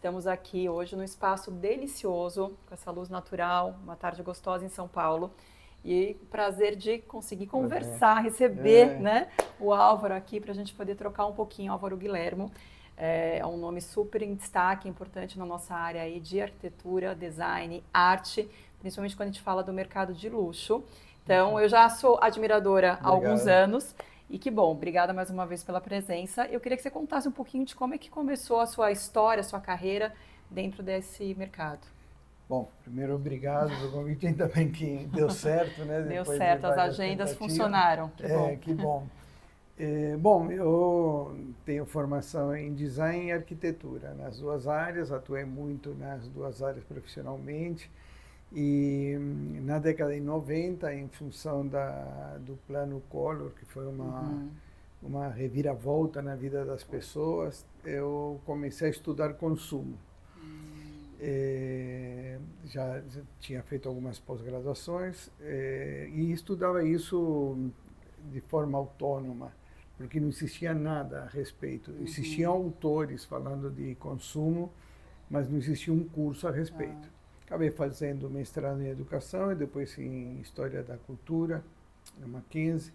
Estamos aqui hoje num espaço delicioso, com essa luz natural, uma tarde gostosa em São Paulo. E o prazer de conseguir conversar, receber né, o Álvaro aqui para a gente poder trocar um pouquinho. Álvaro Guilhermo é um nome super em destaque, importante na nossa área aí de arquitetura, design, arte, principalmente quando a gente fala do mercado de luxo. Então, eu já sou admiradora há alguns anos. E que bom, obrigada mais uma vez pela presença. Eu queria que você contasse um pouquinho de como é que começou a sua história, a sua carreira dentro desse mercado. Bom, primeiro obrigado pelo convite, ainda bem que deu certo, né? Deu Depois certo, de as várias agendas tentativas. funcionaram, que bom. Que bom. Bom, eu tenho formação em design e arquitetura, nas duas áreas, atuei muito nas duas áreas profissionalmente. E na década de 90, em função do Plano Collor, que foi uma reviravolta na vida das pessoas, eu comecei a estudar consumo. Já tinha feito algumas pós-graduações e estudava isso de forma autônoma, porque não existia nada a respeito. Existiam autores falando de consumo, mas não existia um curso a respeito. Acabei fazendo mestrado em educação e depois em história da cultura, na Mackenzie.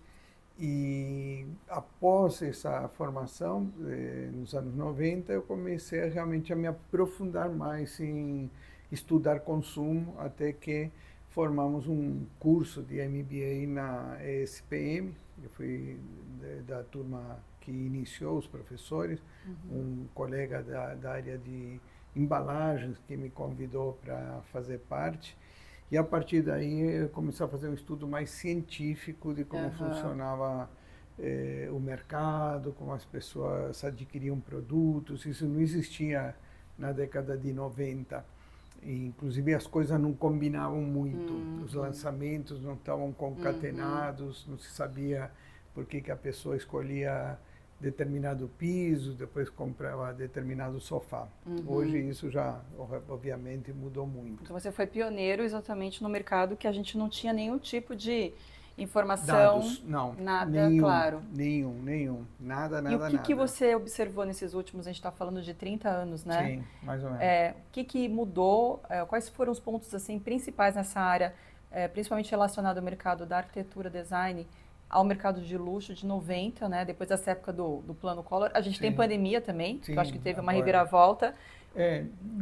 E após essa formação, nos anos 90, eu comecei realmente a me aprofundar mais em estudar consumo, até que formamos um curso de MBA na ESPM. Eu fui da turma que iniciou os professores, um colega da área de embalagens que me convidou para fazer parte. E a partir daí eu comecei a fazer um estudo mais científico de como funcionava o mercado, como as pessoas adquiriam produtos. Isso não existia na década de 90. E, inclusive as coisas não combinavam muito. Os lançamentos não estavam concatenados, não se sabia por que a pessoa escolhia determinado piso, depois comprava determinado sofá. Hoje isso já, obviamente, mudou muito. Então você foi pioneiro exatamente no mercado que a gente não tinha nenhum tipo de informação, dados, não, nada nenhum, claro. Nenhum, nada. E o que você observou nesses últimos, a gente está falando de 30 anos, né? Sim, mais ou menos. O que mudou, quais foram os pontos assim, principais nessa área, principalmente relacionado ao mercado da arquitetura, design, ao mercado de luxo de 90, né? Depois dessa época do Plano Collor. A gente tem pandemia também, que eu acho que teve uma reviravolta.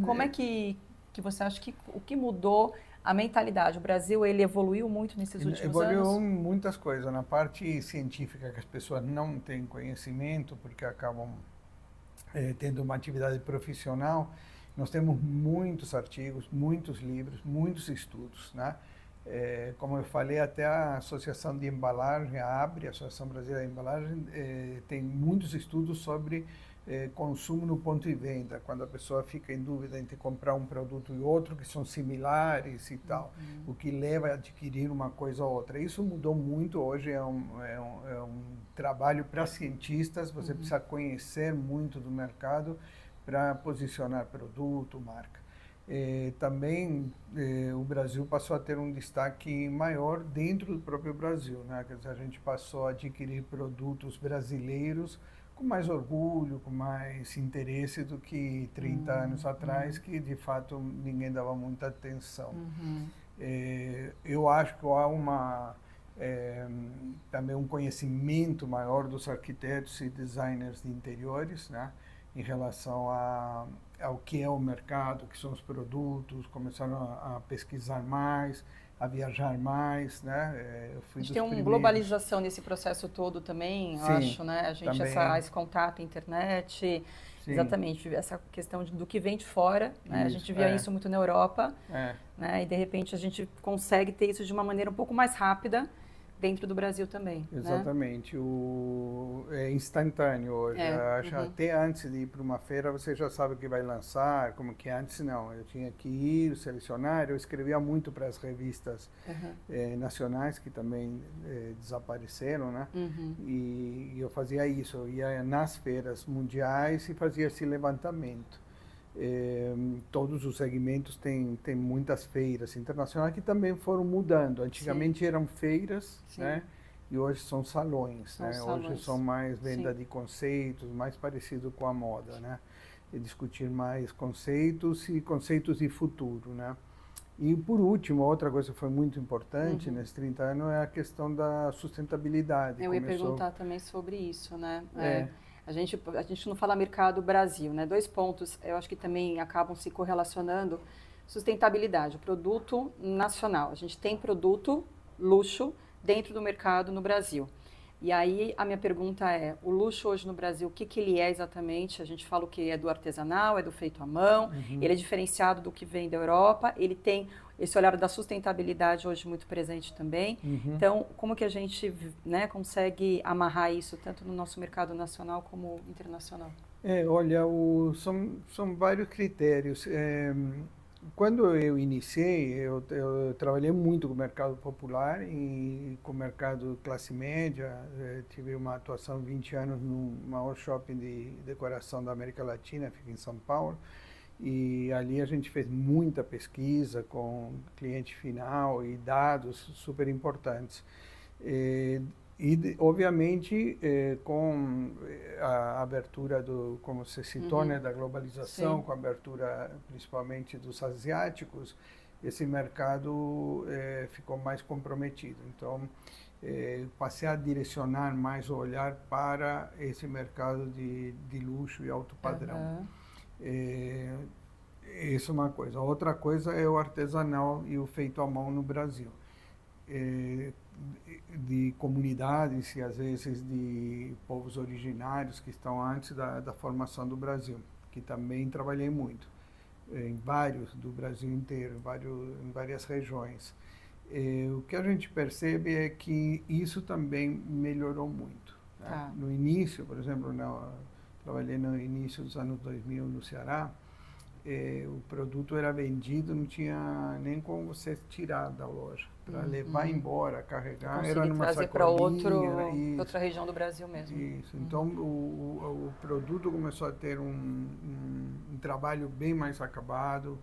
Como é que você acha que o que mudou a mentalidade? O Brasil, ele evoluiu muito nesses últimos anos? Evoluiu muitas coisas. Na parte científica, que as pessoas não têm conhecimento, porque acabam tendo uma atividade profissional, nós temos muitos artigos, muitos livros, muitos estudos, né? Como eu falei, até a Associação de Embalagem, a ABRE, a Associação Brasileira de Embalagem, tem muitos estudos sobre consumo no ponto de venda, quando a pessoa fica em dúvida entre comprar um produto e outro, que são similares e tal, o que leva a adquirir uma coisa ou outra. Isso mudou muito, hoje é um trabalho para cientistas, você precisa conhecer muito do mercado para posicionar produto, marca. Também o Brasil passou a ter um destaque maior dentro do próprio Brasil, né? Quer dizer, a gente passou a adquirir produtos brasileiros com mais orgulho, com mais interesse do que 30 anos atrás, que de fato ninguém dava muita atenção. Eu acho que há também um conhecimento maior dos arquitetos e designers de interiores, né? Em relação ao que é o mercado, o que são os produtos, começaram a pesquisar mais, a viajar mais, né? A gente tem uma globalização nesse processo todo também, eu acho, né? A gente, esse contato, internet, exatamente, essa questão do que vem de fora, né? A gente via isso muito na Europa, né? E de repente a gente consegue ter isso de uma maneira um pouco mais rápida, dentro do Brasil também. Exatamente, né? É instantâneo hoje. Acho até antes de ir para uma feira você já sabe o que vai lançar, como que antes não. Eu tinha que ir, selecionar, eu escrevia muito para as revistas nacionais que também desapareceram, né? E eu fazia isso, eu ia nas feiras mundiais e fazia esse levantamento. Todos os segmentos têm muitas feiras internacionais que também foram mudando. Antigamente eram feiras, né? E hoje são salões, né? Hoje são mais venda de conceitos, mais parecido com a moda, né? discutir mais conceitos e conceitos de futuro, né? E, por último, outra coisa que foi muito importante nesses 30 anos é a questão da sustentabilidade. Eu ia perguntar também sobre isso, né? É. A gente não fala mercado Brasil, né? 2 pontos, eu acho que também acabam se correlacionando. Sustentabilidade, o produto nacional. A gente tem produto luxo dentro do mercado no Brasil. E aí a minha pergunta é, o luxo hoje no Brasil, o que que ele é exatamente? A gente fala o que é do artesanal, é do feito à mão, ele é diferenciado do que vem da Europa, ele tem esse olhar da sustentabilidade hoje muito presente também. Então, como que a gente, né, consegue amarrar isso tanto no nosso mercado nacional como internacional? Olha, são vários critérios. Quando eu iniciei, eu trabalhei muito com o mercado popular e com o mercado classe média. Tive uma atuação 20 anos no maior shopping de decoração da América Latina, fica em São Paulo. E ali a gente fez muita pesquisa com cliente final e dados super importantes. Obviamente, com a abertura como você citou, né, da globalização, com a abertura principalmente dos asiáticos, esse mercado ficou mais comprometido. Então, passei a direcionar mais o olhar para esse mercado de luxo e alto padrão. Isso é uma coisa. Outra coisa é o artesanal e o feito à mão no Brasil. De comunidades e às vezes de povos originários que estão antes da formação do Brasil, que também trabalhei muito, em vários do Brasil inteiro, em várias regiões. O que a gente percebe é que isso também melhorou muito, né? No início, por exemplo, trabalhei no início dos anos 2000 no Ceará. O produto era vendido, não tinha nem como você tirar da loja. Para levar embora, carregar, era numa trazer para sacolinha. outra região do Brasil mesmo. Isso. Então, o produto começou a ter um trabalho bem mais acabado.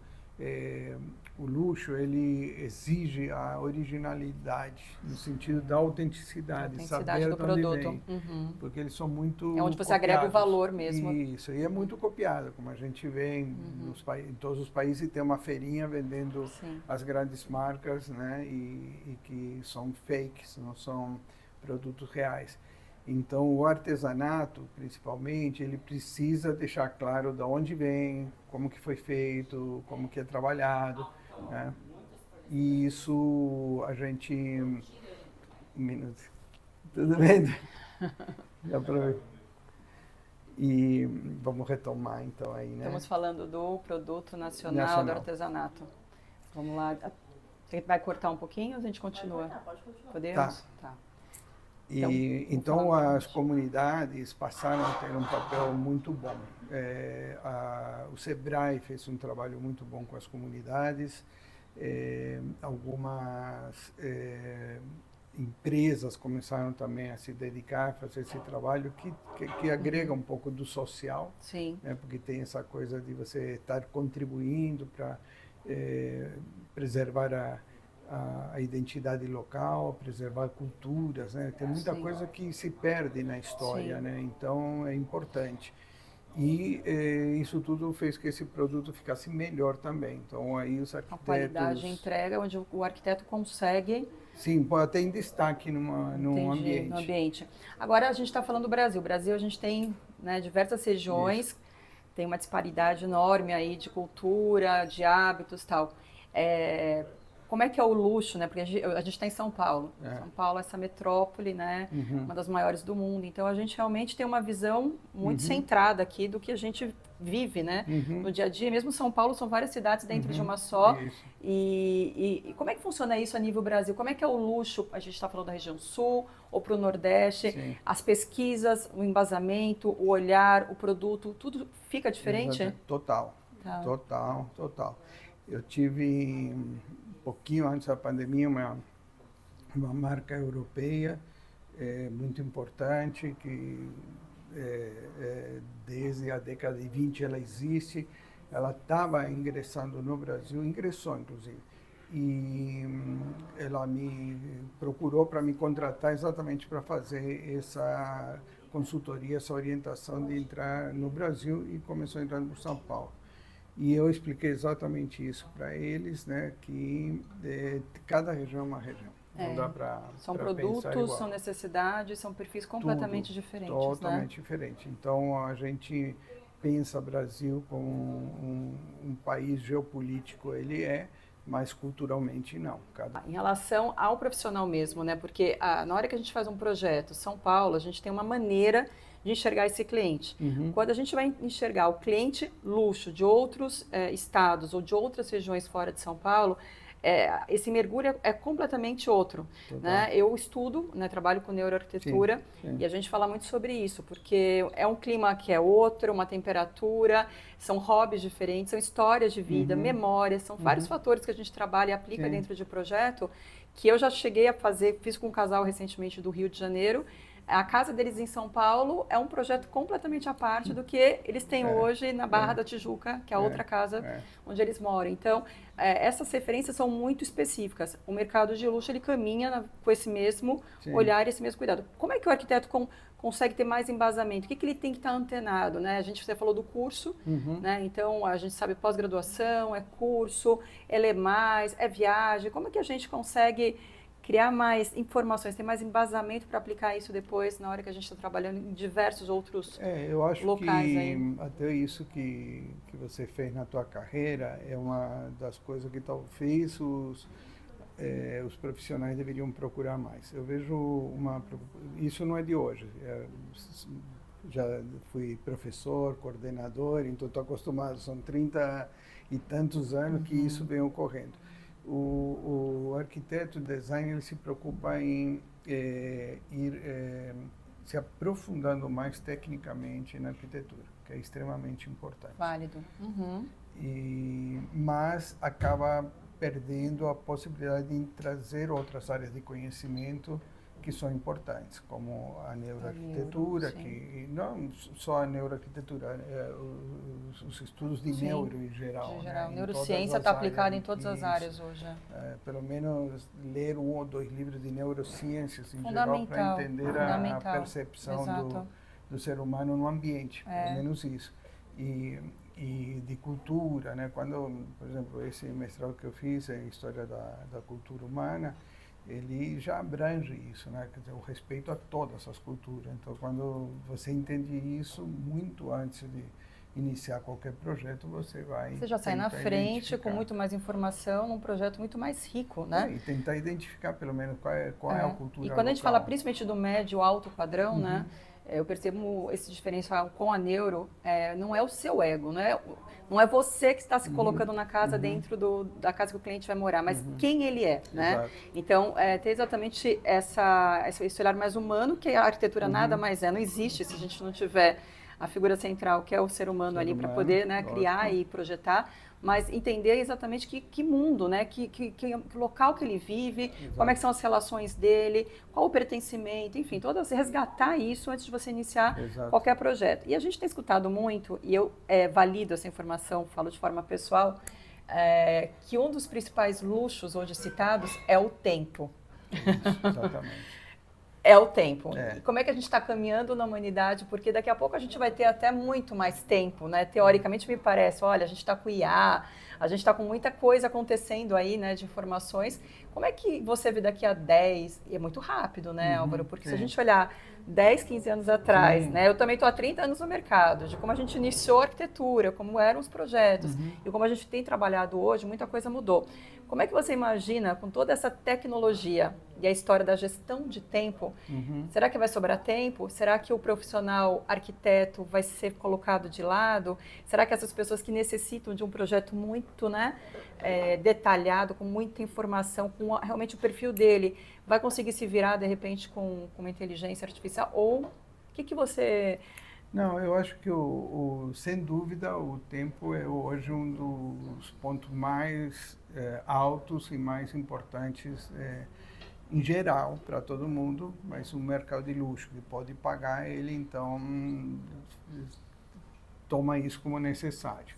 O luxo, ele exige a originalidade, no sentido da autenticidade, saber do de onde produto. vem, porque eles são muito É onde você copiados. agrega o valor mesmo. Isso, e é muito copiado, como a gente vê em todos os países, tem uma feirinha vendendo as grandes marcas, né, e que são fakes, não são produtos reais. Então, o artesanato, principalmente, ele precisa deixar claro de onde vem, como que foi feito, como que é trabalhado, né? E isso a gente... Um minuto. Tudo bem? E vamos retomar, então, aí, né? Estamos falando do produto nacional. Do artesanato. Vamos lá. Você vai cortar um pouquinho ou a gente continua? Pode continuar. Podemos? Tá. Então as comunidades passaram a ter um papel muito bom. O Sebrae fez um trabalho muito bom com as comunidades. Algumas empresas começaram também a se dedicar a fazer esse trabalho que agrega um pouco do social, né, porque tem essa coisa de você estar contribuindo para preservar a identidade local, preservar culturas, né? Tem muita coisa que se perde na história, né? Então é importante. E isso tudo fez que esse produto ficasse melhor também. Então aí os arquitetos... A qualidade entrega, onde o arquiteto consegue... Sim, pode ter em destaque num ambiente. No ambiente. Agora a gente está falando do Brasil. O Brasil a gente tem, né, diversas regiões, tem uma disparidade enorme aí de cultura, de hábitos e tal. Como é que é o luxo, né? Porque a gente está em São Paulo. São Paulo é essa metrópole, né? Uma das maiores do mundo. Então, a gente realmente tem uma visão muito centrada aqui do que a gente vive, né? No dia a dia. Mesmo São Paulo, são várias cidades dentro de uma só. E como é que funciona isso a nível Brasil? Como é que é o luxo? A gente está falando da região sul ou para o Nordeste. As pesquisas, o embasamento, o olhar, o produto, tudo fica diferente? Total. Eu tive... pouquinho antes da pandemia, uma marca europeia muito importante, que desde a década de 20 ela existe. Ela estava ingressando no Brasil, ingressou inclusive, e ela me procurou para me contratar exatamente para fazer essa consultoria, essa orientação de entrar no Brasil e começou entrando por São Paulo. E eu expliquei exatamente isso para eles, né, que cada região é uma região. Não dá para são pensar produtos, igual. são necessidades, são perfis completamente diferentes, Totalmente diferente. Então, a gente pensa Brasil como um país geopolítico, ele é, mas culturalmente não. Em relação ao profissional mesmo, né? Porque na hora que a gente faz um projeto, São Paulo, a gente tem uma maneira de enxergar esse cliente. Quando a gente vai enxergar o cliente luxo de outros estados ou de outras regiões fora de São Paulo, esse mergulho é completamente outro. Né? Eu estudo, né, trabalho com neuroarquitetura e a gente fala muito sobre isso, porque é um clima que é outro, uma temperatura, são hobbies diferentes, são histórias de vida, memórias, são vários fatores que a gente trabalha e aplica dentro de projeto, que eu já cheguei a fazer, fiz com um casal recentemente do Rio de Janeiro. A casa deles em São Paulo é um projeto completamente à parte do que eles têm hoje na Barra da Tijuca, que é a outra casa onde eles moram. Então, essas referências são muito específicas. O mercado de luxo, ele caminha com esse mesmo olhar, esse mesmo cuidado. Como é que o arquiteto consegue ter mais embasamento? O que ele tem que estar antenado? Né? Você falou do curso, né? Então a gente sabe pós-graduação, é curso, é viagem. Como é que a gente consegue criar mais informações, ter mais embasamento para aplicar isso depois, na hora que a gente está trabalhando em diversos outros eu acho locais que aí? até isso que você fez na tua carreira é uma das coisas que talvez os profissionais deveriam procurar mais. Eu vejo isso não é de hoje. Já fui professor, coordenador, então estou acostumado, são 30 e tantos anos que isso vem ocorrendo. O arquiteto, o designer, ele se preocupa em ir se aprofundando mais tecnicamente na arquitetura, que é extremamente importante. Válido. Mas acaba perdendo a possibilidade de trazer outras áreas de conhecimento que são importantes, como a neuroarquitetura, que não só a neuroarquitetura, os estudos de neuro em geral. De geral, né? Neurociência está aplicada em todas as áreas hoje. Pelo menos ler 1 ou 2 livros de neurociências em geral para entender a percepção do ser humano no ambiente, pelo menos isso. E de cultura, né? Quando, por exemplo, esse mestrado que eu fiz em História da Cultura Humana, ele já abrange isso, né? Quer dizer, o respeito a todas as culturas. Então, quando você entende isso muito antes de iniciar qualquer projeto, você já sai na frente com muito mais informação, num projeto muito mais rico, né? E tentar identificar, pelo menos, qual é a cultura E quando a gente local. fala principalmente do médio alto padrão, né? Eu percebo esse diferencial com a neuro, não é o seu ego, não é você que está se colocando na casa dentro da casa que o cliente vai morar, mas quem ele é, né? Exato. Então, ter exatamente esse olhar mais humano, que a arquitetura nada mais não existe se a gente não tiver a figura central, que é o ser humano ali, para poder, né, criar e projetar, mas entender exatamente que mundo, né, que local que ele vive, como é que são as relações dele, qual o pertencimento, enfim, resgatar isso antes de você iniciar qualquer projeto. E a gente tem escutado muito, e eu valido essa informação, falo de forma pessoal, que um dos principais luxos hoje citados é o tempo. Isso, exatamente. É o tempo. E como é que a gente está caminhando na humanidade? Porque daqui a pouco a gente vai ter até muito mais tempo, né? Teoricamente me parece, olha, a gente está com IA, a gente está com muita coisa acontecendo aí, né, de informações. Como é que você vê daqui a 10, e é muito rápido, né, Álvaro? Porque se a gente olhar 10, 15 anos atrás, né, eu também estou há 30 anos no mercado, de como a gente iniciou a arquitetura, como eram os projetos, e como a gente tem trabalhado hoje, muita coisa mudou. Como é que você imagina, com toda essa tecnologia e a história da gestão de tempo, será que vai sobrar tempo? Será que o profissional arquiteto vai ser colocado de lado? Será que essas pessoas que necessitam de um projeto muito, né, detalhado, com muita informação, com realmente o perfil dele, vai conseguir se virar, de repente, com uma inteligência artificial? Ou o que você... Não, eu acho que, sem dúvida, o tempo é hoje um dos pontos mais altos e mais importantes em geral para todo mundo, mas o mercado de luxo que pode pagar ele, então toma isso como necessário.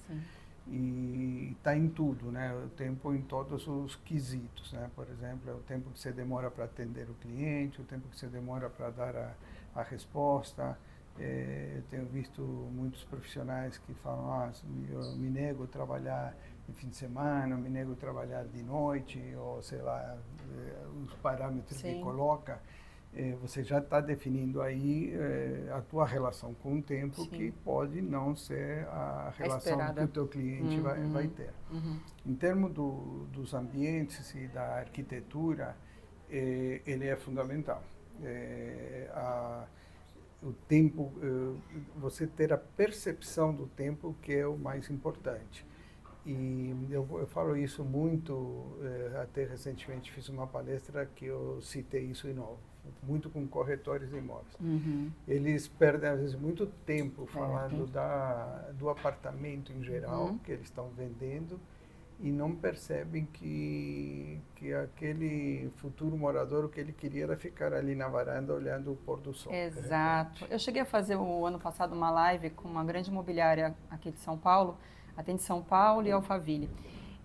E está em tudo, né? O tempo em todos os quesitos, né? Por exemplo, é o tempo que você demora para atender o cliente, o tempo que você demora para dar a resposta. Eu tenho visto muitos profissionais que falam, eu me nego a trabalhar no fim de semana, eu me nego a trabalhar de noite, ou sei lá, os parâmetros que coloca. Você já está definindo aí a tua relação com o tempo, que pode não ser a relação que o teu cliente vai ter. Em termos dos ambientes e da arquitetura, ele é fundamental. O tempo, você ter a percepção do tempo, que é o mais importante. E eu falo isso muito, até recentemente fiz uma palestra que eu citei isso de novo, muito com corretores de imóveis. Eles perdem, às vezes, muito tempo falando do apartamento em geral, que eles estão vendendo, e não percebem que aquele futuro morador, o que ele queria era ficar ali na varanda olhando o pôr do sol. Exato. Eu cheguei a fazer o ano passado uma live com uma grande imobiliária aqui de São Paulo, atende São Paulo e Alphaville.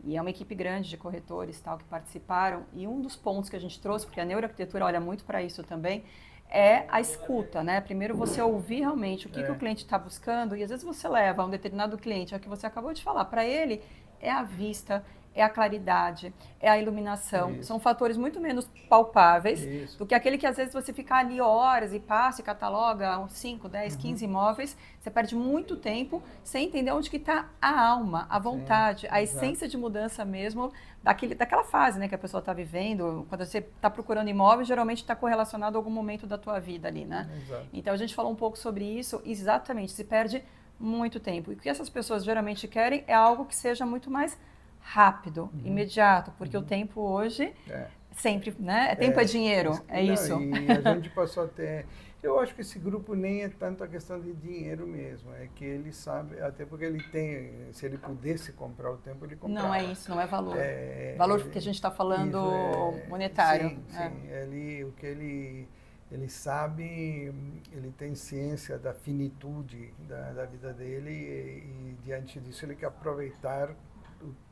E é uma equipe grande de corretores tal, que participaram. E um dos pontos que a gente trouxe, porque a neuroarquitetura olha muito para isso também, é a escuta, né? Primeiro você ouvir realmente o que o cliente está buscando, e às vezes você leva um determinado cliente, é o que você acabou de falar, para ele é a vista, é a claridade, é a iluminação. Isso. São fatores muito menos palpáveis do que aquele que às vezes você fica ali horas e passa e cataloga uns 5, 10, 15 imóveis, você perde muito tempo sem entender onde que está a alma, a vontade, a essência de mudança mesmo daquela fase, né, que a pessoa está vivendo. Quando você está procurando imóvel, geralmente está correlacionado a algum momento da tua vida ali, né? Então a gente falou um pouco sobre isso, exatamente, se perde muito tempo. E o que essas pessoas geralmente querem é algo que seja muito mais rápido, imediato, porque o tempo hoje sempre, né? Tempo é dinheiro, isso. E a gente passou a ter... Eu acho que esse grupo nem é tanto a questão de dinheiro mesmo, é que ele sabe, até porque ele tem, se ele pudesse comprar o tempo, ele comprava. Não é isso, não é valor. Valor que a gente está falando monetário. Sim. O que ele sabe, ele tem ciência da finitude da vida dele e diante disso ele quer aproveitar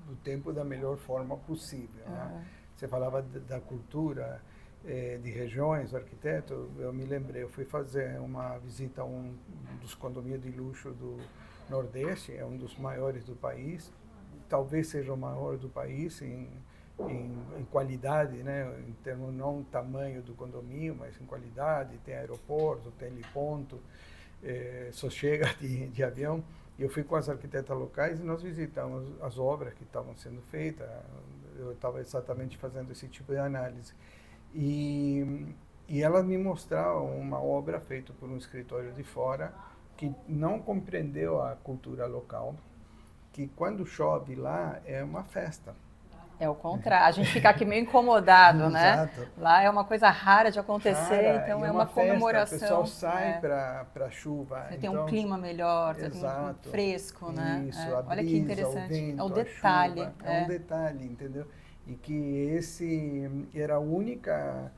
o tempo da melhor forma possível. Né? Você falava da cultura de regiões, o arquiteto, eu me lembrei, eu fui fazer uma visita a um dos condomínios de luxo do Nordeste, é um dos maiores do país, talvez seja o maior do país em qualidade, né? Em termos não tamanho do condomínio, mas em qualidade, tem aeroporto, tem heliponto, só chega de avião. E eu fui com as arquitetas locais e nós visitamos as obras que estavam sendo feitas. Eu estava exatamente fazendo esse tipo de análise. E elas me mostraram uma obra feita por um escritório de fora que não compreendeu a cultura local, que quando chove lá é uma festa. É o contrário, a gente fica aqui meio incomodado, né? Lá é uma coisa rara de acontecer, então é uma comemoração. O pessoal sai para a chuva. Você tem um clima melhor, você tem um fresco, né? Isso, olha que interessante. Vento, é o detalhe. É um detalhe, entendeu? E que esse era a única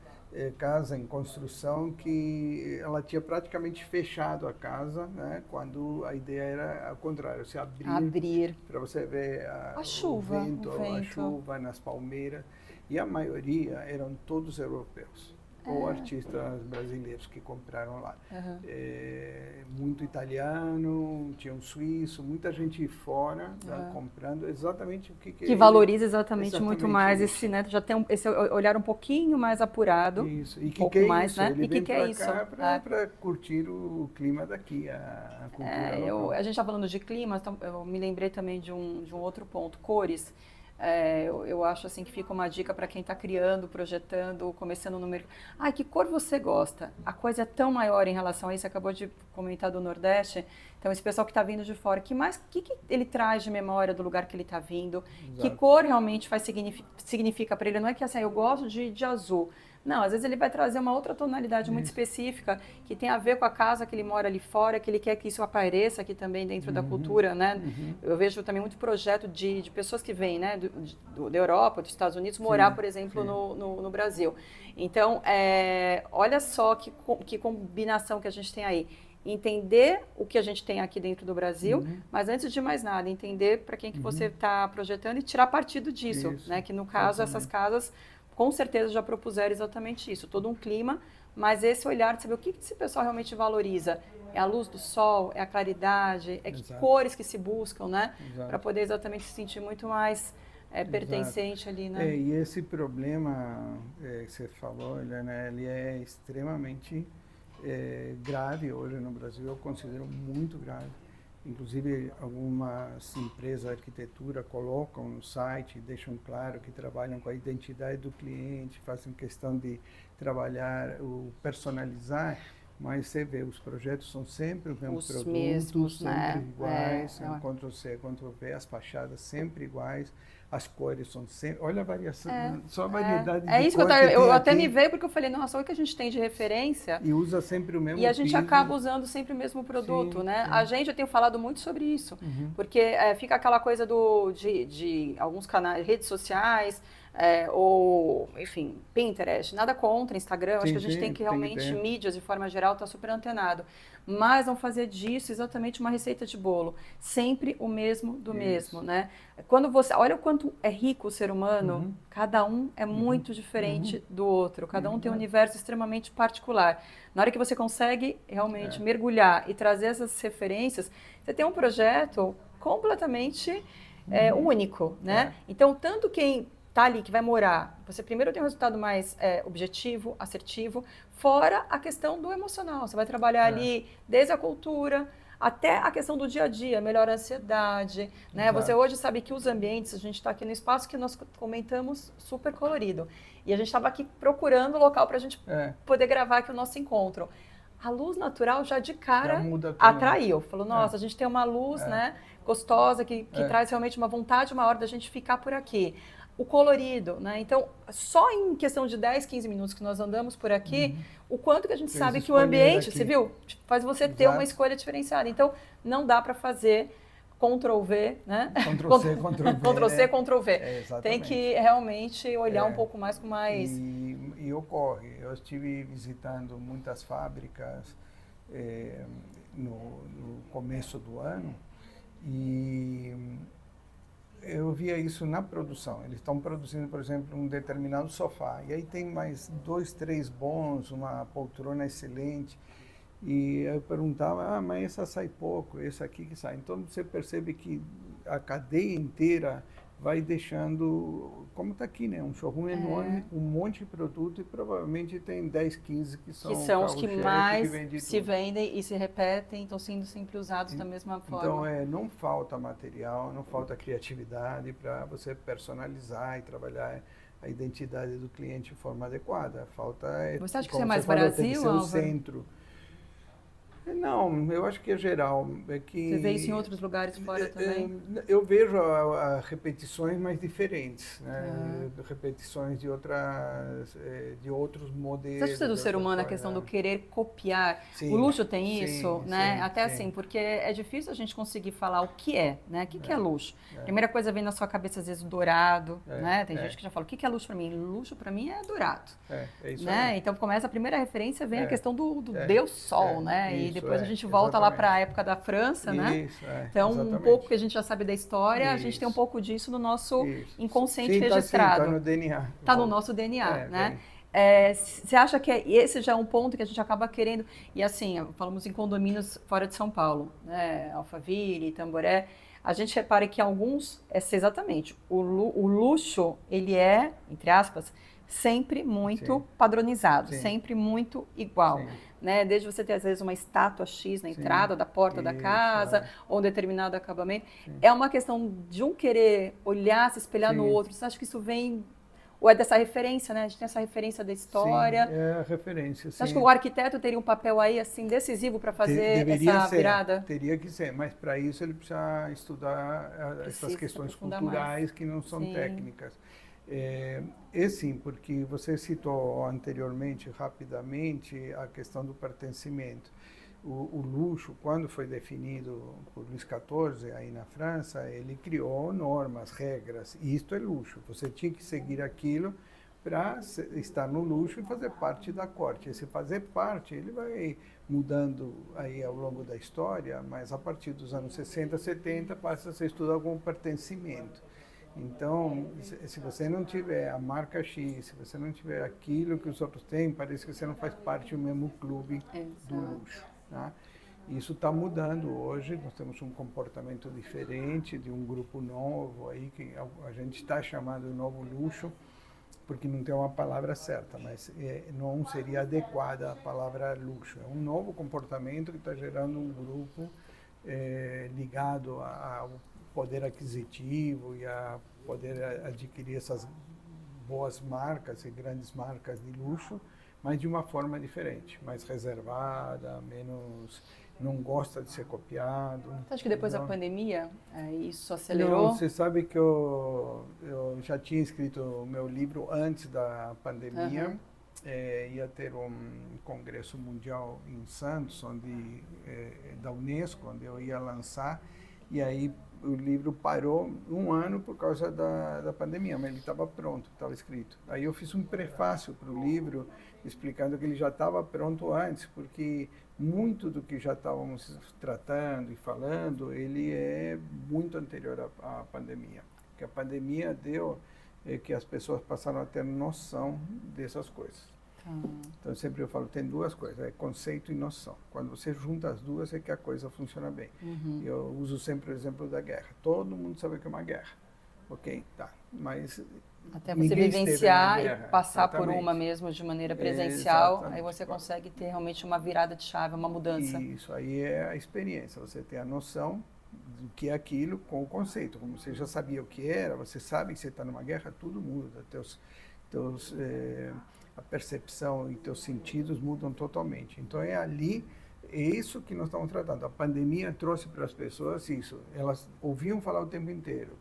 casa em construção que ela tinha praticamente fechado a casa, né? Quando a ideia era ao contrário, se abrir para você ver a chuva, o vento, a chuva nas palmeiras. E a maioria eram todos europeus ou artistas brasileiros que compraram lá. Muito italiano, tinha um suíço, muita gente fora comprando exatamente o que valoriza exatamente muito mais esse, né? Já tem esse olhar um pouquinho mais apurado. Isso. E pouco mais, isso? né? Ele vem para cá para curtir o clima daqui, a cultura local. A gente está falando de clima, então eu me lembrei também de um outro ponto, cores. Eu acho assim que fica uma dica para quem está criando, projetando, começando no mercado. Que cor você gosta? A coisa é tão maior em relação a isso. Você acabou de comentar do Nordeste. Então, esse pessoal que está vindo de fora, que ele traz de memória do lugar que ele está vindo? Exato. Que cor realmente significa para ele? Não é que assim, eu gosto de azul. Não, às vezes ele vai trazer uma outra tonalidade muito específica que tem a ver com a casa que ele mora ali fora, que ele quer que isso apareça aqui também dentro da cultura, né? Eu vejo também muito projeto de pessoas que vêm, né, da Europa, dos Estados Unidos, morar, por exemplo, no Brasil. Então, olha só que combinação que a gente tem aí. entender o que a gente tem aqui dentro do Brasil, mas antes de mais nada, entender para quem que você está projetando e tirar partido disso, Isso, né? Que no caso essas casas com certeza já propuseram exatamente isso, todo um clima, mas esse olhar de saber o que esse pessoal realmente valoriza. É a luz do sol, é a claridade, é que cores que se buscam, né? Para poder exatamente se sentir muito mais pertencente ali, né? E esse problema que você falou, Helena, ele é extremamente grave hoje no Brasil, eu considero muito grave. Inclusive, algumas empresas de arquitetura colocam no site, deixam claro que trabalham com a identidade do cliente, fazem questão de trabalhar o personalizar, mas você vê, os projetos são sempre os mesmos produtos, mesmos, sempre né? iguais, Ctrl+C, Ctrl+V, as fachadas sempre iguais, as cores são sempre... Olha a variação, só a variedade de isso que eu até me veio porque eu falei, nossa, olha o que a gente tem de referência. E usa sempre o mesmo E a gente piso. acaba usando sempre o mesmo produto, né? Eu tenho falado muito sobre isso, porque fica aquela coisa de alguns canais, redes sociais, ou, enfim, Pinterest, nada contra, Instagram, acho que a gente tem que realmente, mídias de forma geral, tá super antenado. Mas não fazer disso exatamente uma receita de bolo. Sempre o mesmo do mesmo, né? Quando você... Olha o quanto é rico o ser humano, cada um é muito diferente do outro, cada um tem um universo extremamente particular. Na hora que você consegue realmente mergulhar e trazer essas referências, você tem um projeto completamente único, né? Então, tanto quem tá ali, que vai morar, você primeiro tem um resultado mais objetivo, assertivo, fora a questão do emocional. Você vai trabalhar ali desde a cultura até a questão do dia a dia, melhora a ansiedade, né? Você hoje sabe que os ambientes, a gente está aqui no espaço que nós comentamos super colorido, e a gente estava aqui procurando o local para a gente poder gravar aqui o nosso encontro. A luz natural já de cara atraiu, falou, nossa, a gente tem uma luz né, gostosa, que traz realmente uma vontade maior da gente ficar por aqui. O colorido, né? Então, só em questão de 10, 15 minutos que nós andamos por aqui, o quanto que a gente sabe que o ambiente, você viu, faz você ter uma escolha diferenciada. Então, não dá para fazer Ctrl+V, né? Ctrl+C, Ctrl+V. Ctrl+C, Ctrl+V. Tem que realmente olhar um pouco mais com mais... E ocorre. Eu estive visitando muitas fábricas no começo do ano e eu via isso na produção. Eles estão produzindo, por exemplo, um determinado sofá. E aí tem mais 2, 3 bons, uma poltrona excelente. E eu perguntava, mas essa sai pouco, esse aqui que sai. Então você percebe que a cadeia inteira vai deixando, como está aqui, né? Um showroom enorme, um monte de produto e provavelmente tem 10, 15 que são os que mais se vendem e se repetem, estão sendo sempre usados da mesma forma. Então, não falta material, não falta criatividade para você personalizar e trabalhar a identidade do cliente de forma adequada. Falta... Você acha que isso é mais Brasil, Álvaro? O centro. Não, eu acho que é geral. Você vê isso em outros lugares fora também? Eu vejo repetições mais diferentes, né? Repetições de outros modelos. Você acha que do ser humano a questão do querer copiar? Sim, o luxo tem isso, né? Sim, até assim, porque é difícil a gente conseguir falar o que é, né? O que é luxo? Primeira coisa vem na sua cabeça, às vezes, o dourado, né? Tem gente que já fala, o que é luxo para mim? Luxo para mim é dourado. É isso né? Então, começa a primeira referência, vem a questão do Deus Sol, né? E depois a gente volta lá para a época da França, né? Então, exatamente. Um pouco que a gente já sabe da história, a gente tem um pouco disso no nosso inconsciente registrado. Está no DNA. Está no nosso DNA, né? Você acha que esse já é um ponto que a gente acaba querendo... E assim, falamos em condomínios fora de São Paulo, né? Alphaville, Tamboré. A gente repara que alguns, exatamente, o luxo, ele é, entre aspas, sempre muito padronizado, sempre muito igual. Né? Desde você ter, às vezes, uma estátua X na entrada da porta da casa, ou um determinado acabamento. É uma questão de um querer olhar, se espelhar no outro. Você acha que isso vem... Ou é dessa referência, né? A gente tem essa referência da história. Sim, é a referência, Você acha que o arquiteto teria um papel aí, assim, decisivo para fazer essa virada? Teria que ser, mas para isso ele precisa estudar essas questões culturais que não são técnicas. Sim, porque você citou anteriormente, rapidamente, a questão do pertencimento. O luxo, quando foi definido por Luís XIV, aí na França, ele criou normas, regras, e isto é luxo. Você tinha que seguir aquilo para estar no luxo e fazer parte da corte. Esse fazer parte, ele vai mudando aí ao longo da história, mas a partir dos anos 60, 70, passa a ser estudado como pertencimento. Então, se você não tiver a marca X, se você não tiver aquilo que os outros têm, parece que você não faz parte do mesmo clube do luxo. Né? Isso está mudando hoje, nós temos um comportamento diferente de um grupo novo aí, que a gente está chamando de novo luxo, porque não tem uma palavra certa, mas não seria adequada a palavra luxo. É um novo comportamento que está gerando um grupo ligado ao poder aquisitivo e a poder adquirir essas boas marcas e grandes marcas de luxo, mas de uma forma diferente, mais reservada, menos, não gosta de ser copiado. Você acha que depois da pandemia isso acelerou? Não, você sabe que eu já tinha escrito o meu livro antes da pandemia. Ia ter um congresso mundial em Santos, da Unesco, onde eu ia lançar, e aí o livro parou um ano por causa da pandemia, mas ele estava pronto, estava escrito. Aí eu fiz um prefácio para o livro, explicando que ele já estava pronto antes, porque muito do que já estávamos tratando e falando, ele é muito anterior à pandemia. Que a pandemia deu que as pessoas passaram a ter noção dessas coisas. Então, sempre eu falo, tem duas coisas, é conceito e noção. Quando você junta as duas, é que a coisa funciona bem. Eu uso sempre o exemplo da guerra. Todo mundo sabe o que é uma guerra. Ok? Tá. Mas até você vivenciar e passar exatamente. Por uma mesmo de maneira presencial, aí você consegue ter realmente uma virada de chave, uma mudança. Isso aí é a experiência, você tem a noção do que é aquilo com o conceito. Como você já sabia o que era, você sabe que você está numa guerra, tudo muda. A percepção e teus sentidos mudam totalmente. Então é isso que nós estamos tratando. A pandemia trouxe para as pessoas isso. Elas ouviam falar o tempo inteiro.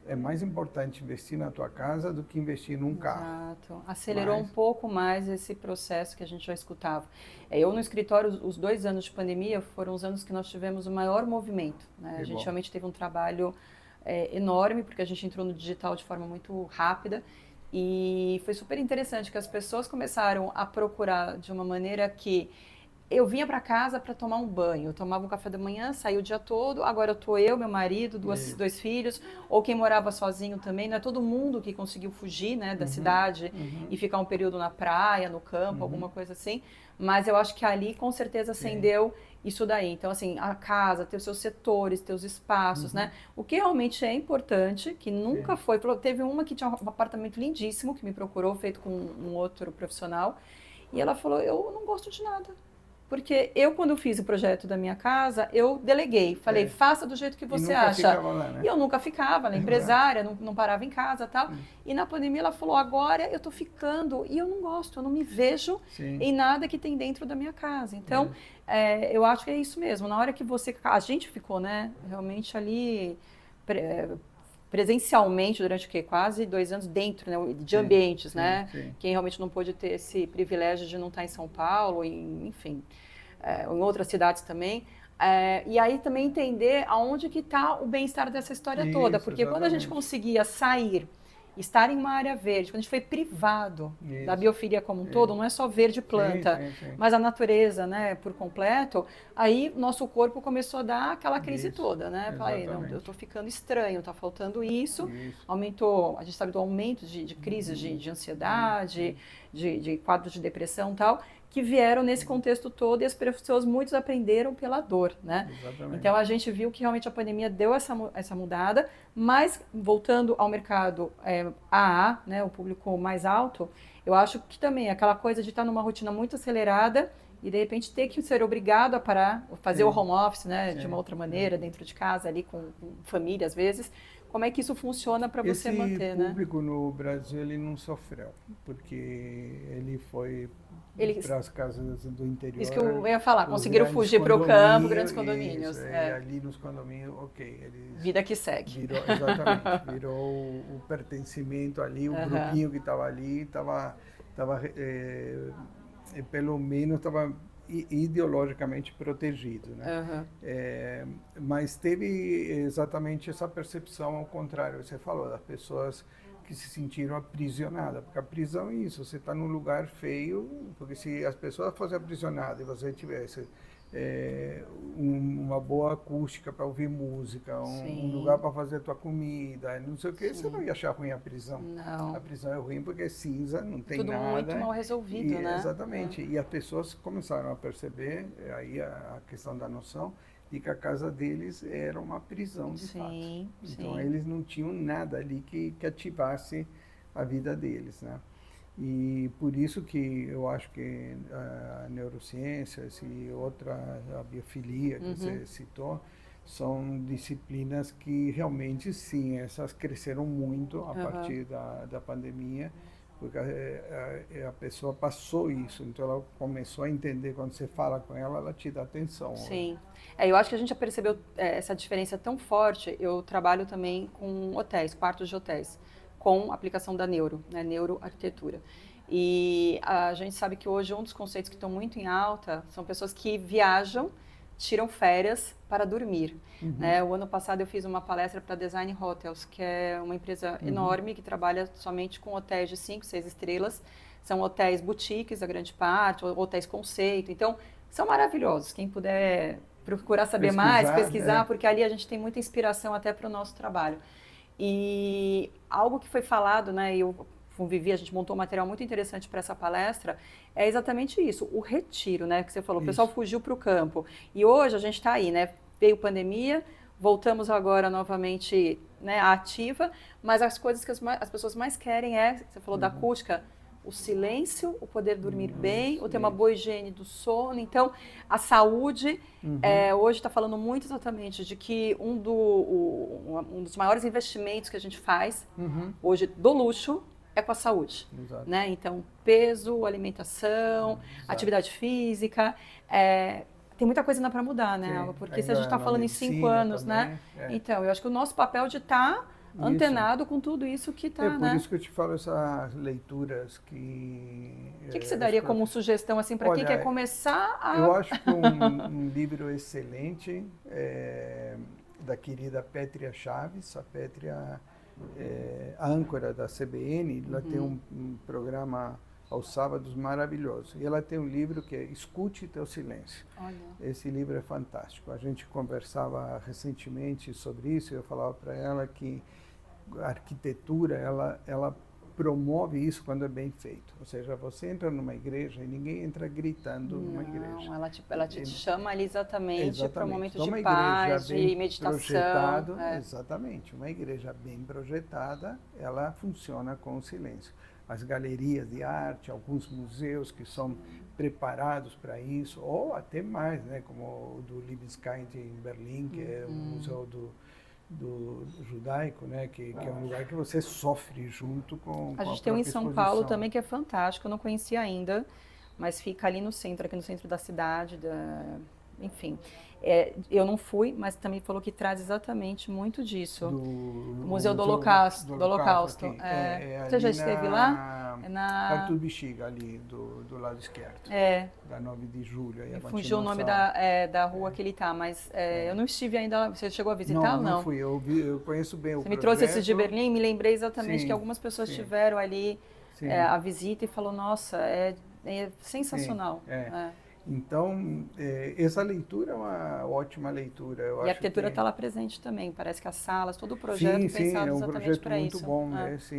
É mais importante investir na tua casa do que investir num carro. Exato. Acelerou um pouco mais esse processo que a gente já escutava. Eu no escritório, os 2 anos de pandemia foram os anos que nós tivemos o maior movimento. Né? A gente realmente teve um trabalho enorme, porque a gente entrou no digital de forma muito rápida. E foi super interessante que as pessoas começaram a procurar de uma maneira que eu vinha para casa para tomar um banho, eu tomava um café da manhã, saía o dia todo, agora meu marido, dois filhos, ou quem morava sozinho também, não é todo mundo que conseguiu fugir, né, da cidade e ficar um período na praia, no campo, alguma coisa assim, mas eu acho que ali com certeza acendeu isso daí. Então, assim, a casa, ter os seus setores, ter os espaços, né? O que realmente é importante, que nunca foi... Teve uma que tinha um apartamento lindíssimo, que me procurou, feito com um outro profissional, e ela falou, eu não gosto de nada. Porque quando eu fiz o projeto da minha casa, eu deleguei. Falei, faça do jeito que você acha. Lá, né? E eu nunca ficava, ela é empresária, não parava em casa e tal. E na pandemia ela falou, agora eu tô ficando e eu não gosto, eu não me vejo em nada que tem dentro da minha casa. Então, eu acho que é isso mesmo. Na hora que a gente ficou, né, realmente ali... presencialmente durante quase 2 anos dentro, né, de ambientes, né? Quem realmente não pôde ter esse privilégio de não estar em São Paulo, enfim, em outras cidades também. E aí também entender aonde que está o bem-estar dessa história toda, porque quando a gente conseguia sair, estar em uma área verde, quando a gente foi privado da biofilia como um todo, não é só verde planta, mas a natureza, né, por completo, aí nosso corpo começou a dar aquela crise toda, né? Falei, não, eu estou ficando estranho, está faltando isso. Aumentou, a gente sabe do aumento de crises de ansiedade, de quadros de depressão e tal, que vieram nesse contexto todo e as pessoas, muitos aprenderam pela dor, né? Então a gente viu que realmente a pandemia deu essa mudada, mas voltando ao mercado AA, né, o público mais alto, eu acho que também aquela coisa de estar numa rotina muito acelerada e de repente ter que ser obrigado a parar, fazer o home office, né, de uma outra maneira, dentro de casa, ali com família às vezes. Como é que isso funciona para você manter, né? Esse público no Brasil, ele não sofreu, porque ele foi para as casas do interior. Isso que eu ia falar, conseguiram fugir para o campo, grandes condomínios. E ali nos condomínios, vida que segue. Virou o pertencimento ali, o grupinho que estava ali, pelo menos estava ideologicamente protegido, né? Mas teve exatamente essa percepção ao contrário. Você falou, as pessoas que se sentiram aprisionadas, porque a prisão é isso, você está num lugar feio, porque se as pessoas fossem aprisionadas e você tivesse uma boa acústica para ouvir música, um lugar para fazer a tua comida, não sei o que, você não ia achar ruim a prisão. Não. A prisão é ruim porque é cinza, não tem Tudo nada. muito mal resolvido, né? Exatamente. E as pessoas começaram a perceber, aí a questão da noção, de que a casa deles era uma prisão de fato. Então eles não tinham nada ali que ativasse a vida deles, né? E por isso que eu acho que a neurociência e a biofilia que você citou, são disciplinas que realmente, sim, essas cresceram muito a partir da pandemia, porque a pessoa passou isso, então ela começou a entender, quando você fala com ela, ela te dá atenção. Sim. Eu acho que a gente já percebeu essa diferença tão forte. Eu trabalho também com hotéis, quartos de hotéis, com aplicação da né, neuroarquitetura. E a gente sabe que hoje um dos conceitos que estão muito em alta são pessoas que viajam, tiram férias para dormir. Né? O ano passado eu fiz uma palestra para Design Hotels, que é uma empresa enorme que trabalha somente com hotéis de 5, 6 estrelas. São hotéis boutiques, a grande parte, hotéis conceito. Então, são maravilhosos. Quem puder procurar saber mais, pesquisar, porque ali a gente tem muita inspiração até para o nosso trabalho. E algo que foi falado, né, eu convivi, a gente montou um material muito interessante para essa palestra, é exatamente isso, o retiro, né, que você falou, o pessoal fugiu para o campo. E hoje a gente está aí, né, veio pandemia, voltamos agora novamente, né, à ativa, mas as coisas que as pessoas mais querem você falou da acústica, o silêncio, o poder dormir bem, o ter uma boa higiene do sono. Então, a saúde, hoje está falando muito exatamente de que um dos maiores investimentos que a gente faz hoje do luxo é com a saúde. Né? Então, peso, alimentação, atividade física, tem muita coisa ainda para mudar, né, Alva? Porque se a gente está falando em 5 anos, também, né? Então, eu acho que o nosso papel de estar antenado com tudo isso que está, né? Por isso que eu te falo essas leituras que... O que você daria como sugestão, assim, para quem quer começar a... Eu acho que um livro excelente da querida Pétria Chaves. A Pétria a âncora da CBN, ela tem um programa aos sábados maravilhoso. E ela tem um livro que é Escute Teu Silêncio. Olha. Esse livro é fantástico. A gente conversava recentemente sobre isso e eu falava para ela que a arquitetura, ela promove isso quando é bem feito. Ou seja, você entra numa igreja e ninguém entra gritando numa igreja. Ela te chama ali exatamente para um momento de paz, de meditação. Exatamente. Uma igreja bem projetada, ela funciona com o silêncio. As galerias de arte, alguns museus que são preparados para isso, ou até mais, né, como o do Libeskind em Berlim, que é o museu do judaico, né, que é um lugar que você sofre junto com a gente tem um em São Paulo também que é fantástico, eu não conhecia ainda, mas fica ali no centro, aqui no centro da cidade, enfim. Eu não fui, mas também falou que traz exatamente muito disso. Do Museu do Holocausto. Você já esteve lá? Perto do Bexiga, ali, do lado esquerdo. Da 9 de julho. Me fugiu o nome da rua que ele está, mas eu não estive ainda. Você chegou a visitar ou não? Não fui. Eu conheço bem o projeto. Você me trouxe esse de Berlim, me lembrei exatamente que algumas pessoas tiveram ali a visita e falou, nossa, é sensacional. Então, essa leitura é uma ótima leitura. E a arquitetura está lá presente também. Parece que as salas, todo o projeto pensado exatamente para isso. Sim, é um projeto muito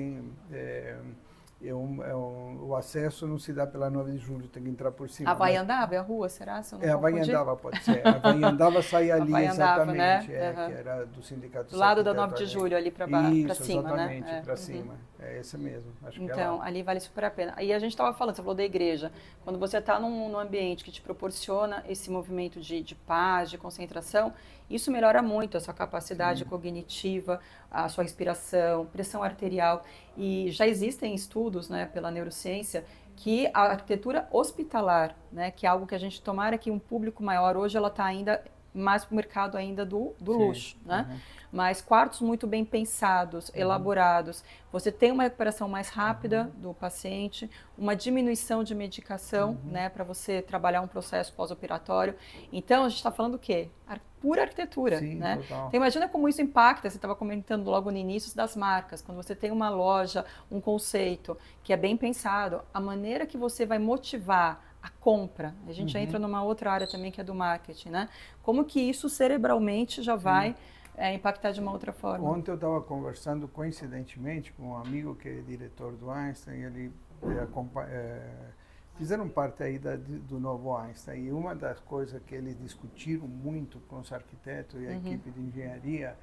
bom. O acesso não se dá pela 9 de julho, tem que entrar por cima. A Vaiandava é a rua, será? Se eu não a Vaiandava pode ser. A Vaiandava sai ali exatamente, né? Que era do Sindicato do lado da 9 de julho, ali para cima, exatamente, né? Para cima. É esse mesmo. Acho então, que ali vale super a pena. E a gente estava falando, você falou da igreja. Quando você está num ambiente que te proporciona esse movimento de paz, de concentração, isso melhora muito a sua capacidade cognitiva, a sua respiração, pressão arterial. E já existem estudos, né, pela neurociência, que a arquitetura hospitalar, né, que é algo que a gente tomara que um público maior, hoje ela está ainda mais para o mercado ainda do luxo, né? mas quartos muito bem pensados, elaborados. Você tem uma recuperação mais rápida do paciente, uma diminuição de medicação, né, para você trabalhar um processo pós-operatório. Então, a gente está falando o quê? Pura arquitetura, Sim, né? total. Então, imagina como isso impacta, você estava comentando logo no início das marcas, quando você tem uma loja, um conceito que é bem pensado, a maneira que você vai motivar a compra, a gente entra numa outra área também que é do marketing, né? Como que isso cerebralmente já vai impactar de uma outra forma. Ontem eu estava conversando coincidentemente com um amigo que é diretor do Einstein, ele fizeram parte aí do novo Einstein, e uma das coisas que eles discutiram muito com os arquitetos e a equipe de engenharia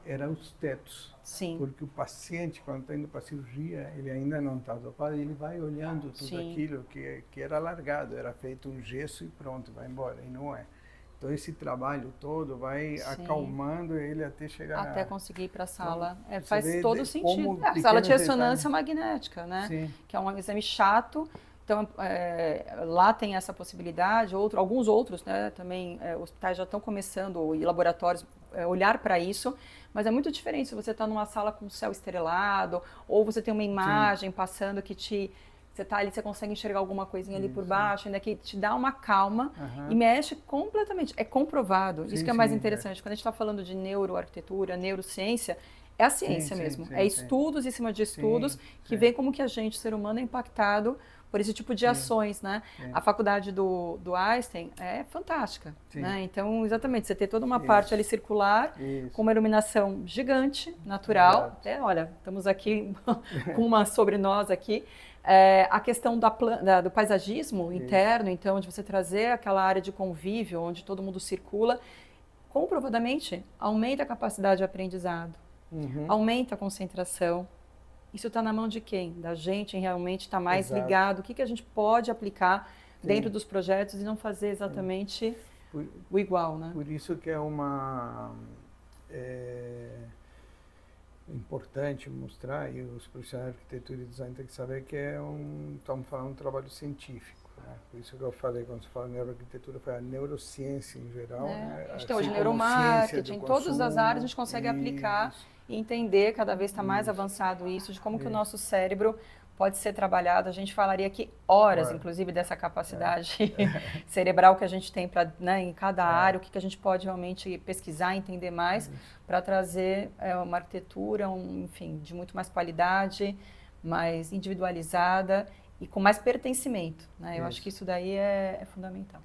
eram os tetos. Sim. Porque o paciente, quando está indo para a cirurgia, ele ainda não está dopado, ele vai olhando tudo aquilo que era largado, era feito um gesso e pronto, vai embora, e não é. Então esse trabalho todo vai acalmando ele até chegar... Até conseguir ir para a sala. Então, faz todo sentido. A sala de ressonância magnética, né? Sim. Que é um exame chato. Então, lá tem essa possibilidade, alguns outros, né, também hospitais já estão começando, e laboratórios, olhar para isso, mas é muito diferente se você está numa sala com céu estrelado, ou você tem uma imagem passando que você está ali, você consegue enxergar alguma coisinha ali por baixo, ainda que te dá uma calma e mexe completamente. É comprovado, isso que é mais interessante. Quando a gente está falando de neuroarquitetura, neurociência, é a ciência mesmo. É estudos em cima de estudos que vê como que a gente, ser humano, é impactado por esse tipo de ações, né? A faculdade do Einstein é fantástica, né? Então, exatamente, você tem toda uma parte ali circular, com uma iluminação gigante, natural. Até, olha, estamos aqui com uma sobre nós aqui. A questão do paisagismo interno, então, de você trazer aquela área de convívio, onde todo mundo circula, comprovadamente aumenta a capacidade de aprendizado, aumenta a concentração. Isso está na mão de quem? Da gente, em realmente estar mais ligado. O que a gente pode aplicar dentro dos projetos e não fazer exatamente o igual, né? Por isso que é importante mostrar, e os profissionais de arquitetura e design têm que saber que estamos falando de um trabalho científico. Né? Por isso que eu falei, quando se fala neuroarquitetura, foi a neurociência em geral. Né? A gente tem hoje neuromarketing, em todas as áreas a gente consegue aplicar e entender, cada vez está mais avançado isso, de como que o nosso cérebro pode ser trabalhado. A gente falaria aqui horas, inclusive, dessa capacidade cerebral que a gente tem né, em cada área, o que a gente pode realmente pesquisar, entender mais, para trazer uma arquitetura, enfim, de muito mais qualidade, mais individualizada e com mais pertencimento. Né? Eu acho que isso daí é fundamental.